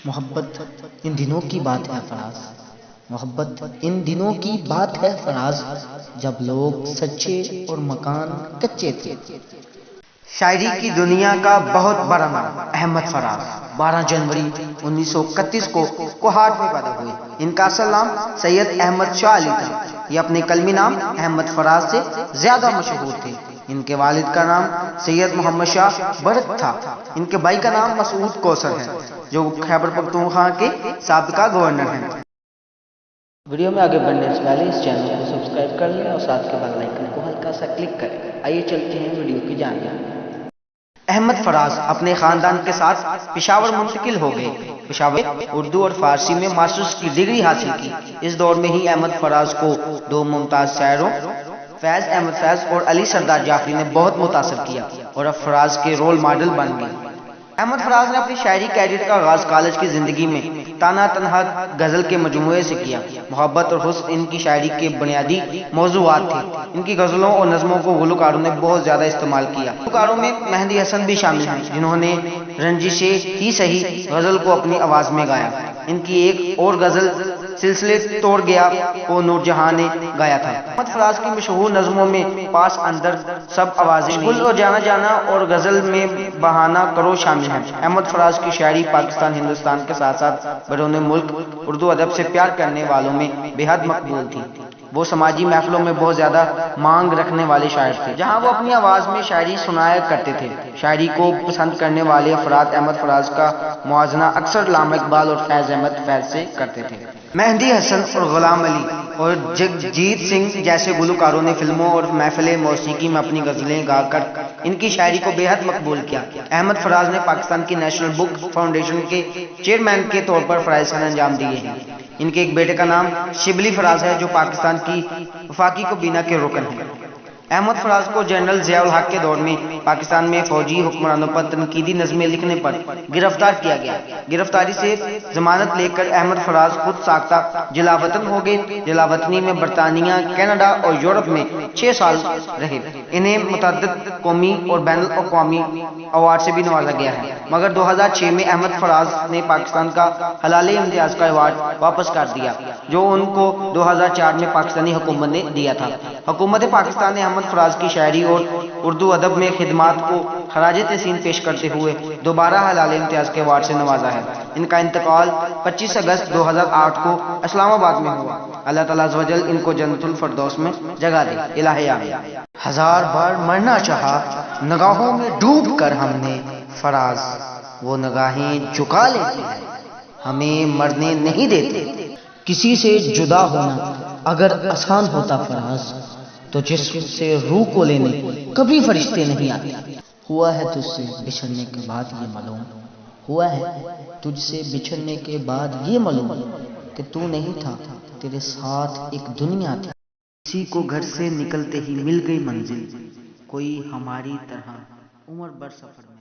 محبت ان دنوں کی بات ہے فراز، محبت ان دنوں کی بات ہے فراز، جب لوگ سچے اور مکان کچے تھے۔ شاعری کی دنیا کا بہت بڑا نام احمد فراز 12 جنوری 1931 کو کوہاٹ میں پیدا ہوئے۔ ان کا اصل نام سید احمد شاہ علی تھا۔ یہ اپنے قلمی نام احمد فراز سے زیادہ مشہور تھے۔ ان کے والد کا نام سید محمد شاہ برق تھا۔ ان کے بھائی کا نام مسعود کوثر ہے جو خیبر پختونخوا کے سابقہ گورنر ہیں۔ ویڈیو میں آگے بڑھنے سے پہلے اس چینل کو سبسکرائب کر لیں اور ساتھ کے بیل آئیکن کو ہلکا سا کلک کریں۔ آئیے چلتے ہیں ویڈیو کی جانب۔ احمد فراز اپنے خاندان کے ساتھ پشاور منتقل ہو گئے۔ پشاور اردو اور فارسی میں ماسٹرز کی ڈگری حاصل کی۔ اس دور میں ہی احمد فراز کو دو ممتاز شاعروں فیض احمد فیض اور علی سردار جعفری نے بہت متاثر کیا اور اب فراز کے رول ماڈل بن گئے۔ احمد فراز نے اپنی شاعری کیریئر کا آغاز کالج کی زندگی میں تانا تنہا غزل کے مجموعے سے کیا۔ محبت اور حسن ان کی شاعری کے بنیادی موضوعات تھے۔ ان کی غزلوں اور نظموں کو گلوکاروں نے بہت زیادہ استعمال کیا۔ گلوکاروں میں مہندی حسن بھی شامل ہیں جنہوں نے رنجشیں ہی صحیح غزل کو اپنی آواز میں گایا۔ ان کی ایک اور غزل سلسلے توڑ گیا کو نور جہاں نے گایا تھا۔ احمد فراز کی مشہور نظموں میں پاس اندر سب آوازیں گل اور جانا جانا اور غزل میں بہانہ کرو شامل ہیں۔ احمد فراز کی شاعری پاکستان ہندوستان کے ساتھ ساتھ بیرون ملک اردو ادب سے پیار کرنے والوں میں بے حد مقبول تھی۔ وہ سماجی محفلوں میں بہت زیادہ مانگ رکھنے والے شاعر تھے جہاں وہ اپنی آواز میں شاعری سنایا کرتے تھے۔ شاعری کو پسند کرنے والے افراد احمد فراز کا موازنہ اکثر علامہ اقبال اور فیض احمد فیض سے کرتے تھے۔ مہندی حسن اور غلام علی اور جگجیت سنگھ جیسے گلوکاروں نے فلموں اور محفل موسیقی میں اپنی غزلیں گا کر ان کی شاعری کو بے حد مقبول کیا۔ احمد فراز نے پاکستان کی نیشنل بک فاؤنڈیشن کے چیئرمین کے طور پر فرائض انجام دیے ہیں۔ ان کے ایک بیٹے کا نام شبلی فراز ہے جو پاکستان کی وفاقی کابینہ کے رکن ہیں۔ احمد فراز کو جنرل ضیاء الحق کے دور میں پاکستان میں فوجی حکمرانوں پر تنقیدی نظمیں لکھنے پر گرفتار کیا گیا۔ گرفتاری سے ضمانت لے کر احمد فراز خود ساختہ جلا وطن ہو گئے۔ جلا وطنی میں برطانیہ، کینیڈا اور یورپ میں 6 سال رہے۔ انہیں متعدد قومی اور بین الاقوامی ایوارڈ سے بھی نوازا گیا ہے، مگر 2006 میں احمد فراز نے پاکستان کا حلال امتیاز کا ایوارڈ واپس کر دیا جو ان کو 2004 میں پاکستانی حکومت نے دیا تھا۔ حکومت پاکستان نے احمد فراز کی شاعری اور اردو ادب میں خدمات کو خراج تحسین پیش کرتے ہوئے دوبارہ حلال امتیاز کے ایوارڈ سے نوازا ہے۔ ان کا انتقال 25 اگست 2008 کو اسلام آباد میں ہوا۔ اللہ تعالیٰ عز و جل ان کو جنت الفردوس میں جگہ دے، الہ آمین۔ ہزار بار مرنا چاہا نگاہوں میں ڈوب کر ہم نے فراز، وہ نگاہیں جھکا لیتی ہے ہمیں مرنے نہیں دیتے۔ کسی سے جدا ہونا اگر آسان ہوتا فراز تو جسم سے روح کو لینے کبھی فرشتے نہیں آتے۔ ہوا ہے تجھ سے بچھڑنے کے بعد یہ معلوم، ہوا ہے تجھ سے بچھڑنے کے بعد یہ معلوم کہ تو نہیں تھا، تیرے ساتھ ایک دنیا تھی۔ کسی کو گھر سے نکلتے ہی مل گئی منزل، کوئی ہماری طرح عمر بھر سفر